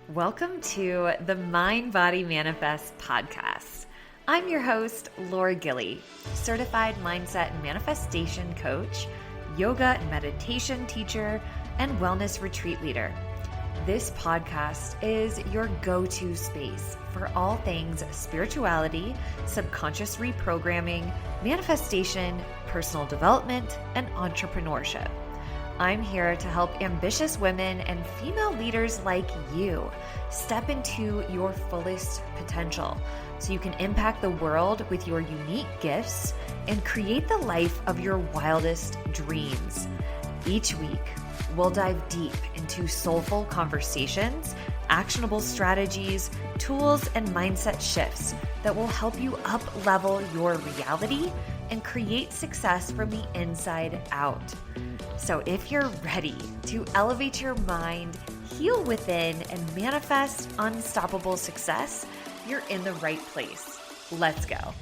Welcome to the Mind Body Manifest podcast. I'm your host, Laura Gilly, certified mindset and manifestation coach, yoga and meditation teacher, and wellness retreat leader. This podcast is your go-to space for all things spirituality, subconscious reprogramming, manifestation, personal development, and entrepreneurship. I'm here to help ambitious women and female leaders like you step into your fullest potential so you can impact the world with your unique gifts and create the life of your wildest dreams. Each week, we'll dive deep into soulful conversations, actionable strategies, tools, and mindset shifts that will help you up-level your reality and create success from the inside out. So if you're ready to elevate your mind, heal within, and manifest unstoppable success, you're in the right place. Let's go.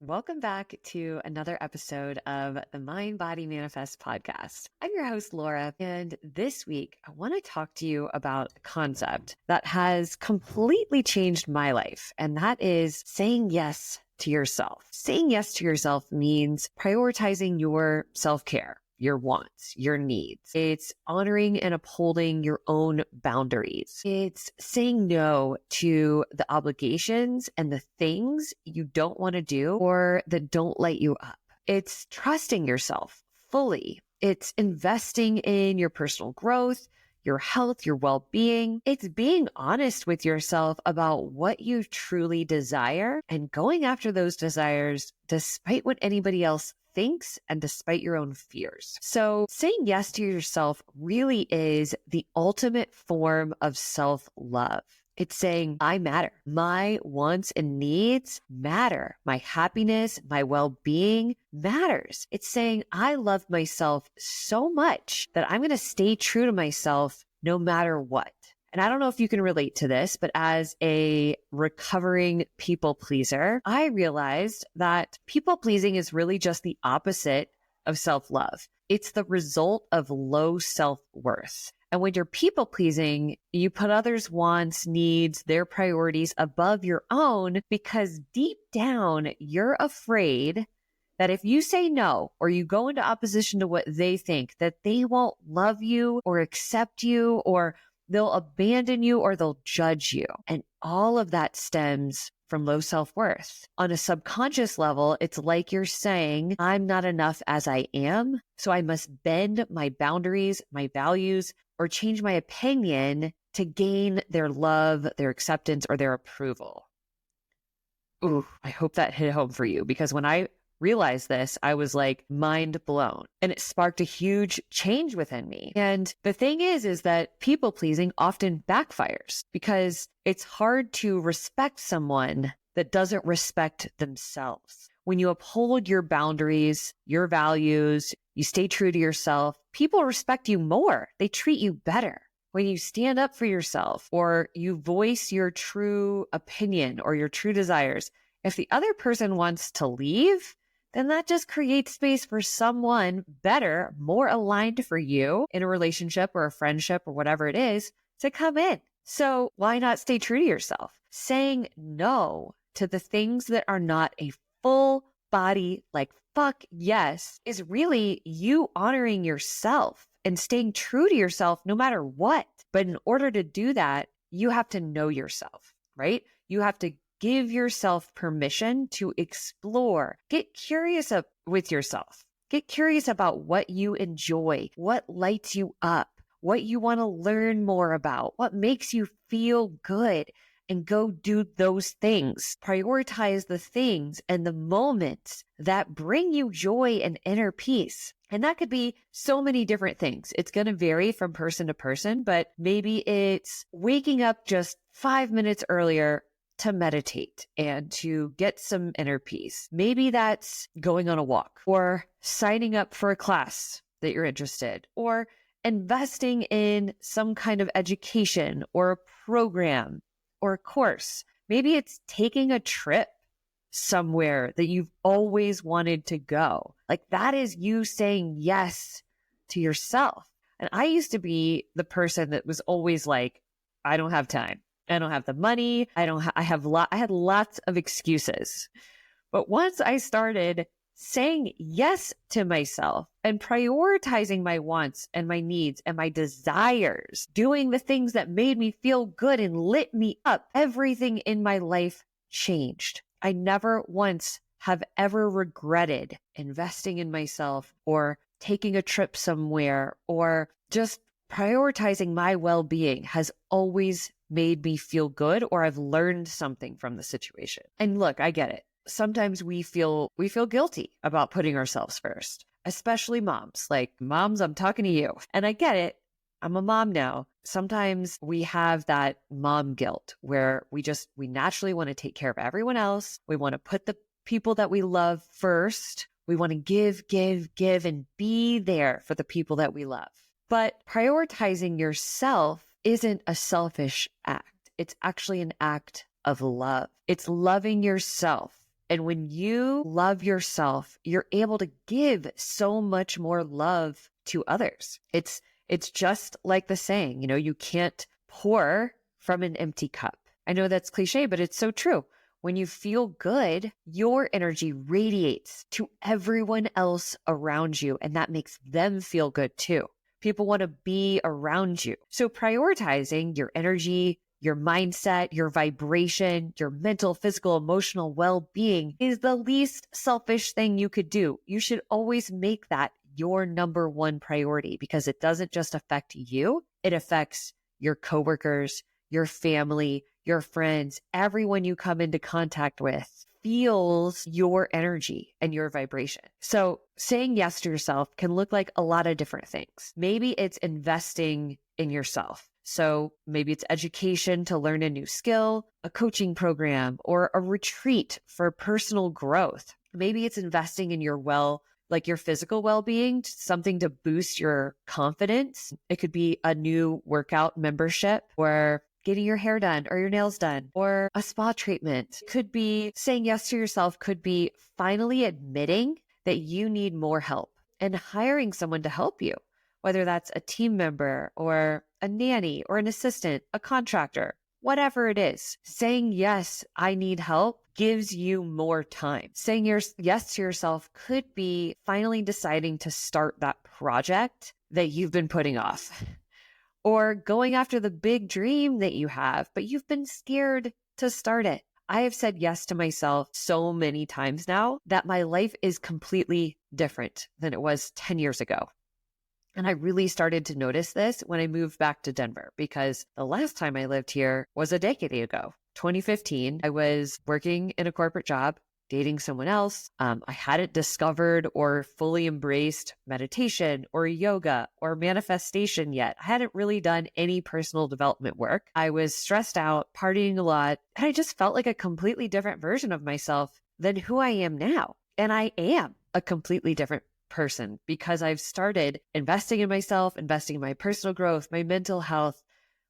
Welcome back to another episode of the Mind Body Manifest podcast. I'm your host, Laura, and this week I want to talk to you about a concept that has completely changed my life, and that is saying yes to yourself. Saying yes to yourself means prioritizing your self-care, your wants, your needs. It's honoring and upholding your own boundaries. It's saying no to the obligations and the things you don't want to do or that don't light you up. It's trusting yourself fully. It's investing in your personal growth, your health, your well-being. It's being honest with yourself about what you truly desire and going after those desires despite what anybody else thinks and despite your own fears. So saying yes to yourself really is the ultimate form of self-love. It's saying, I matter. My wants and needs matter. My happiness, my well-being matters. It's saying, I love myself so much that I'm going to stay true to myself no matter what. And I don't know if you can relate to this, but as a recovering people pleaser, I realized that people pleasing is really just the opposite of self-love. It's the result of low self-worth. And when you're people pleasing, you put others' wants, needs, their priorities above your own because deep down, you're afraid that if you say no or you go into opposition to what they think, that they won't love you or accept you or they'll abandon you or they'll judge you. And all of that stems from low self-worth. On a subconscious level, it's like you're saying, I'm not enough as I am, so I must bend my boundaries, my values, or change my opinion to gain their love, their acceptance, or their approval. Ooh, I hope that hit home for you because when I realized this, I was like mind blown and it sparked a huge change within me. And the thing is that people pleasing often backfires because it's hard to respect someone that doesn't respect themselves. When you uphold your boundaries, your values, you stay true to yourself, people respect you more. They treat you better. When you stand up for yourself or you voice your true opinion or your true desires, if the other person wants to leave, then that just creates space for someone better, more aligned for you in a relationship or a friendship or whatever it is to come in. So why not stay true to yourself? Saying no to the things that are not a full body, like fuck yes, is really you honoring yourself and staying true to yourself no matter what. But in order to do that, you have to know yourself, right? You have to give yourself permission to explore. Get curious with yourself. Get curious about what you enjoy, what lights you up, what you want to learn more about, what makes you feel good, and go do those things. Prioritize the things and the moments that bring you joy and inner peace. And that could be so many different things. It's going to vary from person to person, but maybe it's waking up just 5 minutes earlier to meditate and to get some inner peace. Maybe that's going on a walk or signing up for a class that you're interested or investing in some kind of education or a program or a course. Maybe it's taking a trip somewhere that you've always wanted to go. Like that is you saying yes to yourself. And I used to be the person that was always like, I don't have time. I don't have the money. I had lots of excuses. But once I started saying yes to myself and prioritizing my wants and my needs and my desires, doing the things that made me feel good and lit me up, everything in my life changed. I never once have ever regretted investing in myself or taking a trip somewhere or just prioritizing my well-being has always made me feel good, or I've learned something from the situation. And look, I get it. Sometimes we feel guilty about putting ourselves first, especially moms. Like, moms, I'm talking to you. And I get it. I'm a mom now. Sometimes we have that mom guilt where we naturally want to take care of everyone else. We want to put the people that we love first. We want to give, and be there for the people that we love. But prioritizing yourself isn't a selfish act. It's actually an act of love. It's loving yourself. And when you love yourself, you're able to give so much more love to others. It's just like the saying, you can't pour from an empty cup. I know that's cliche, but it's so true. When you feel good, your energy radiates to everyone else around you, and that makes them feel good too. People want to be around you. So prioritizing your energy, your mindset, your vibration, your mental, physical, emotional well-being is the least selfish thing you could do. You should always make that your number one priority because it doesn't just affect you. It affects your coworkers, your family, your friends, everyone you come into contact with feels your energy and your vibration. So saying yes to yourself can look like a lot of different things. Maybe it's investing in yourself. So maybe it's education to learn a new skill, a coaching program, or a retreat for personal growth. Maybe it's investing in your physical well-being, something to boost your confidence. It could be a new workout membership or getting your hair done or your nails done or a spa treatment. Could be saying yes to yourself, could be finally admitting that you need more help and hiring someone to help you, whether that's a team member or a nanny or an assistant, a contractor, whatever it is. Saying yes, I need help gives you more time. Saying yes to yourself could be finally deciding to start that project that you've been putting off. Or going after the big dream that you have, but you've been scared to start it. I have said yes to myself so many times now that my life is completely different than it was 10 years ago. And I really started to notice this when I moved back to Denver, because the last time I lived here was a decade ago, 2015. I was working in a corporate job, dating someone else. I hadn't discovered or fully embraced meditation or yoga or manifestation yet. I hadn't really done any personal development work. I was stressed out, partying a lot, and I just felt like a completely different version of myself than who I am now. And I am a completely different person because I've started investing in myself, investing in my personal growth, my mental health.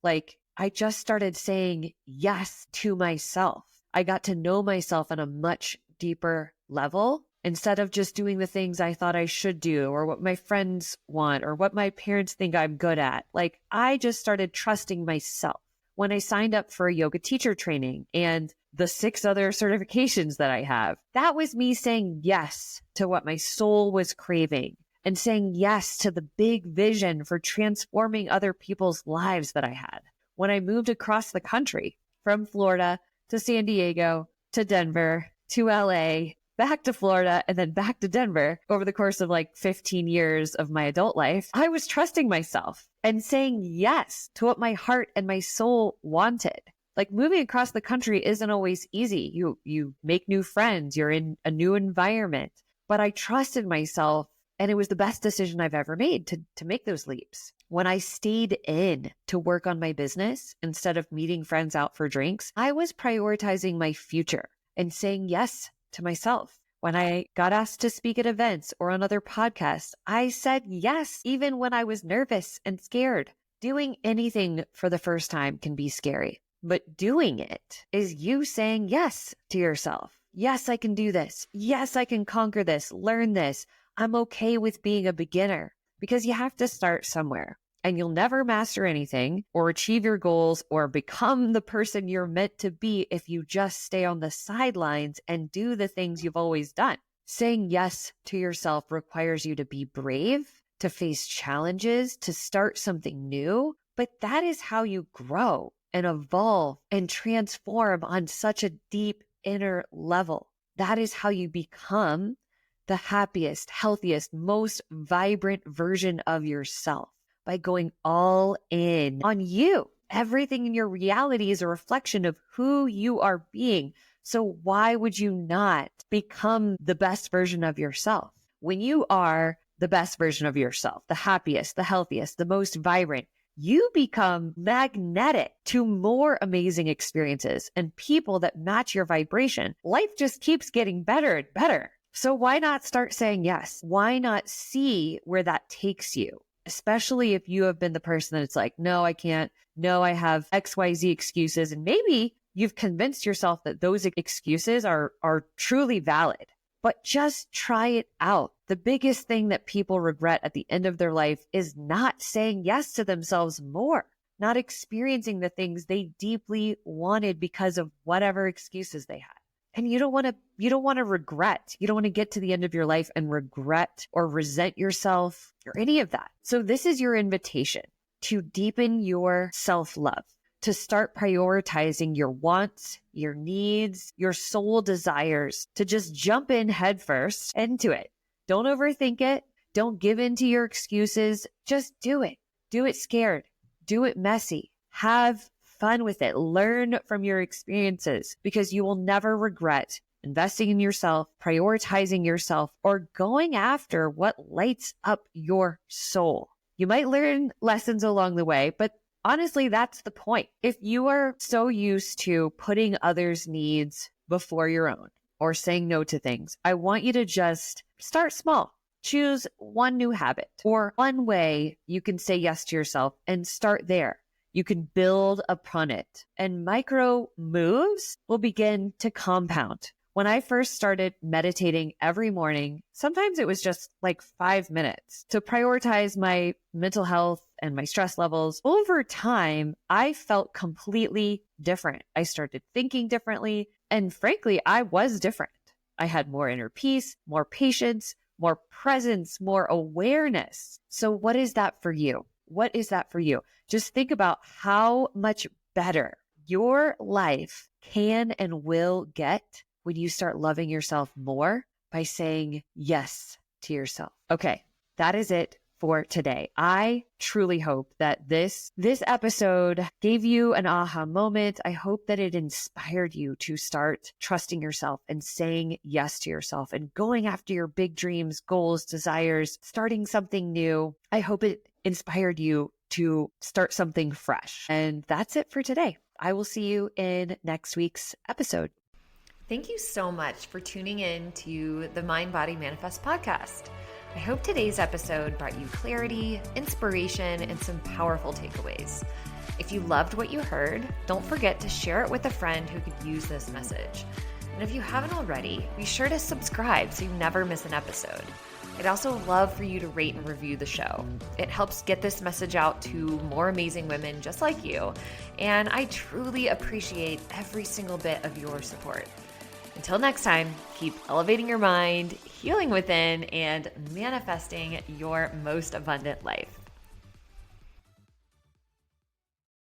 Like, I just started saying yes to myself. I got to know myself on a much deeper level instead of just doing the things I thought I should do or what my friends want or what my parents think I'm good at. Like, I just started trusting myself. When I signed up for a yoga teacher training and the 6 other certifications that I have, that was me saying yes to what my soul was craving and saying yes to the big vision for transforming other people's lives that I had. When I moved across the country from Florida to San Diego to Denver to LA, back to Florida, and then back to Denver over the course of like 15 years of my adult life, I was trusting myself and saying yes to what my heart and my soul wanted. Like, moving across the country isn't always easy. You make new friends, you're in a new environment, but I trusted myself, and it was the best decision I've ever made to make those leaps. When I stayed in to work on my business instead of meeting friends out for drinks, I was prioritizing my future and saying yes to myself. When I got asked to speak at events or on other podcasts, I said yes, even when I was nervous and scared. Doing anything for the first time can be scary, but doing it is you saying yes to yourself. yes, I can do this. Yes, I can conquer this, learn this. I'm okay with being a beginner, because you have to start somewhere. And you'll never master anything or achieve your goals or become the person you're meant to be if you just stay on the sidelines and do the things you've always done. Saying yes to yourself requires you to be brave, to face challenges, to start something new. But that is how you grow and evolve and transform on such a deep inner level. That is how you become the happiest, healthiest, most vibrant version of yourself, by going all in on you. Everything in your reality is a reflection of who you are being. So why would you not become the best version of yourself? When you are the best version of yourself, the happiest, the healthiest, the most vibrant, you become magnetic to more amazing experiences and people that match your vibration. Life just keeps getting better and better. So why not start saying yes? Why not see where that takes you? Especially if you have been the person that's like, no, I can't. No, I have XYZ excuses. And maybe you've convinced yourself that those excuses are truly valid, but just try it out. The biggest thing that people regret at the end of their life is not saying yes to themselves more, not experiencing the things they deeply wanted because of whatever excuses they had. And you don't want to regret. You don't want to get to the end of your life and regret or resent yourself or any of that. So this is your invitation to deepen your self-love, to start prioritizing your wants, your needs, your soul desires, to just jump in headfirst into it. Don't overthink it. Don't give in to your excuses. Just do it. Do it scared. Do it messy. Have fun with it. Learn from your experiences, because you will never regret investing in yourself, prioritizing yourself, or going after what lights up your soul. You might learn lessons along the way, but honestly, that's the point. If you are so used to putting others' needs before your own or saying no to things, I want you to just start small. Choose one new habit or one way you can say yes to yourself and start there. You can build upon it, and micro moves will begin to compound. When I first started meditating every morning, sometimes it was just like 5 minutes to prioritize my mental health and my stress levels. Over time, I felt completely different. I started thinking differently, and frankly, I was different. I had more inner peace, more patience, more presence, more awareness. So what is that for you? What is that for you? Just think about how much better your life can and will get when you start loving yourself more by saying yes to yourself. Okay, that is it for today. I truly hope that this episode gave you an aha moment. I hope that it inspired you to start trusting yourself and saying yes to yourself and going after your big dreams, goals, desires, starting something new. I hope it inspired you to start something fresh. And that's it for today. I will see you in next week's episode. Thank you so much for tuning in to the Mind Body Manifest podcast. I hope today's episode brought you clarity, inspiration, and some powerful takeaways. If you loved what you heard, don't forget to share it with a friend who could use this message. And if you haven't already, be sure to subscribe so you never miss an episode. I'd also love for you to rate and review the show. It helps get this message out to more amazing women just like you, and I truly appreciate every single bit of your support. Until next time, keep elevating your mind, healing within, and manifesting your most abundant life.